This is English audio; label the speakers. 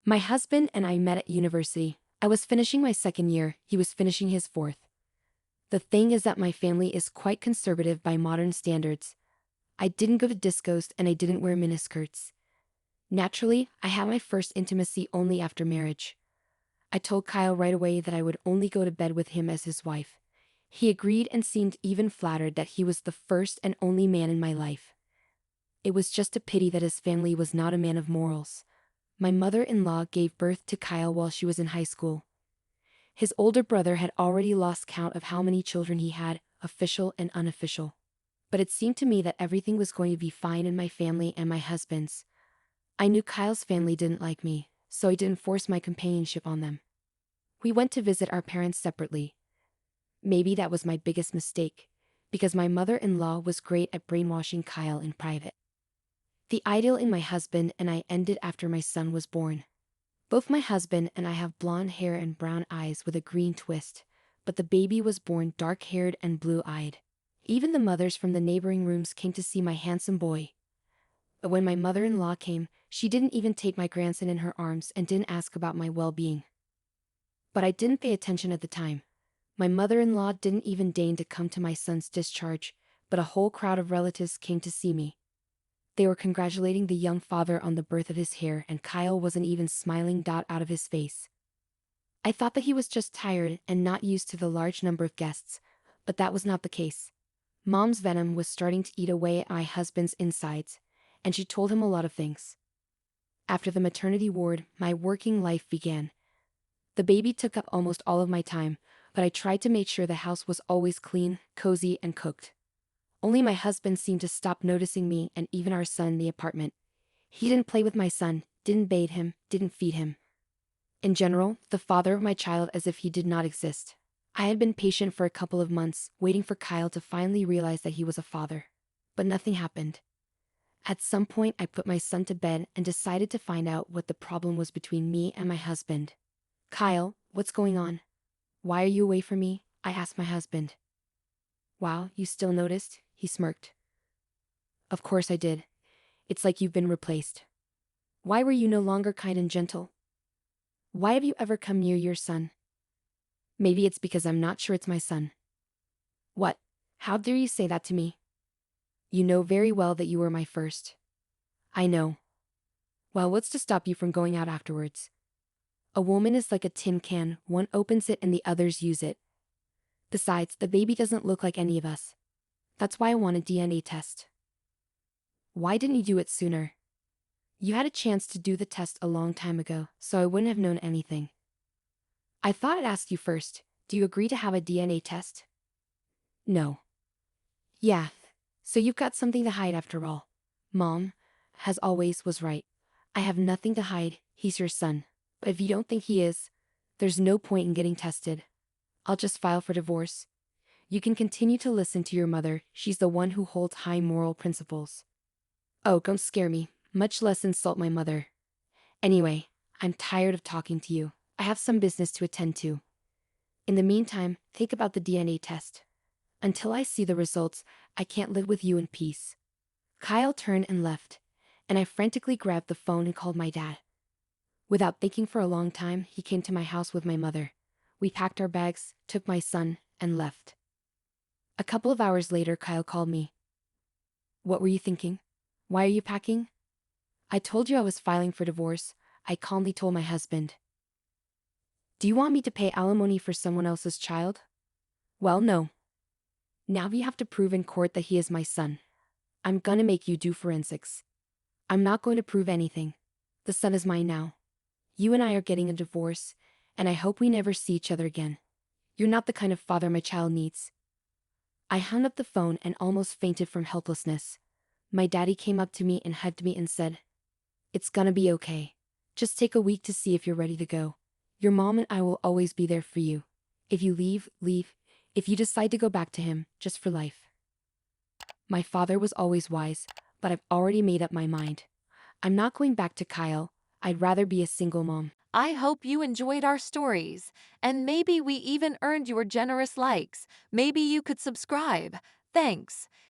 Speaker 1: My husband and I met at university. I was finishing my second year, he was finishing his fourth. The thing is that my family is quite conservative by modern standards. I didn't go to discos and I didn't wear miniskirts. Naturally, I had my first intimacy only after marriage. I told Kyle right away that I would only go to bed with him as his wife. He agreed and seemed even flattered that he was the first and only man in my life. It was just a pity that his family was not a man of morals. My mother-in-law gave birth to Kyle while she was in high school. His older brother had already lost count of how many children he had, official and unofficial. But it seemed to me that everything was going to be fine in my family and my husband's. I knew Kyle's family didn't like me, so I didn't force my companionship on them. We went to visit our parents separately. Maybe that was my biggest mistake, because my mother-in-law was great at brainwashing Kyle in private. The idyll in my husband and I ended after my son was born. Both my husband and I have blonde hair and brown eyes with a green twist, but the baby was born dark-haired and blue-eyed. Even the mothers from the neighboring rooms came to see my handsome boy. But when my mother-in-law came, she didn't even take my grandson in her arms and didn't ask about my well-being. But I didn't pay attention at the time. My mother-in-law didn't even deign to come to my son's discharge, but a whole crowd of relatives came to see me. They were congratulating the young father on the birth of his heir, and Kyle wasn't even smiling out of his face. I thought that he was just tired and not used to the large number of guests, but that was not the case. Mom's venom was starting to eat away at my husband's insides, and she told him a lot of things. After the maternity ward, my working life began. The baby took up almost all of my time, but I tried to make sure the house was always clean, cozy, and cooked. Only my husband seemed to stop noticing me and even our son in the apartment. He didn't play with my son, didn't bathe him, didn't feed him. In general, the father of my child as if he did not exist. I had been patient for a couple of months, waiting for Kyle to finally realize that he was a father. But nothing happened. At some point I put my son to bed and decided to find out what the problem was between me and my husband. "Kyle, what's going on? Why are you away from me?" I asked my husband. "Wow, you still noticed?" he smirked. "Of course I did. It's like you've been replaced. Why were you no longer kind and gentle? Why have you ever come near your son?" "Maybe it's because I'm not sure it's my son." "What? How dare you say that to me? You know very well that you were my first." "I know." "Well, what's to stop you from going out afterwards? A woman is like a tin can, one opens it and the others use it. Besides, the baby doesn't look like any of us. That's why I want a DNA test." "Why didn't you do it sooner? You had a chance to do the test a long time ago, so I wouldn't have known anything." "I thought I'd ask you first. Do you agree to have a DNA test?" "No." "Yeah. So you've got something to hide after all. Mom, as always, was right. I have nothing to hide, he's your son. But if you don't think he is, there's no point in getting tested. I'll just file for divorce. You can continue to listen to your mother, she's the one who holds high moral principles." "Oh, don't scare me, much less insult my mother. Anyway, I'm tired of talking to you. I have some business to attend to. In the meantime, think about the DNA test. Until I see the results, I can't live with you in peace." Kyle turned and left, and I frantically grabbed the phone and called my dad. Without thinking for a long time, he came to my house with my mother. We packed our bags, took my son, and left. A couple of hours later, Kyle called me. "What were you thinking? Why are you packing?" "I told you I was filing for divorce," I calmly told my husband. "Do you want me to pay alimony for someone else's child?" "Well, no. Now you have to prove in court that he is my son. I'm gonna make you do forensics." "I'm not going to prove anything. The son is mine now. You and I are getting a divorce, and I hope we never see each other again. You're not the kind of father my child needs." I hung up the phone and almost fainted from helplessness. My daddy came up to me and hugged me and said, "It's gonna be okay. Just take a week to see if you're ready to go. Your mom and I will always be there for you. If you leave, leave. If you decide to go back to him, just for life." My father was always wise, but I've already made up my mind. I'm not going back to Kyle. I'd rather be a single mom.
Speaker 2: I hope you enjoyed our stories, and maybe we even earned your generous likes. Maybe you could subscribe. Thanks.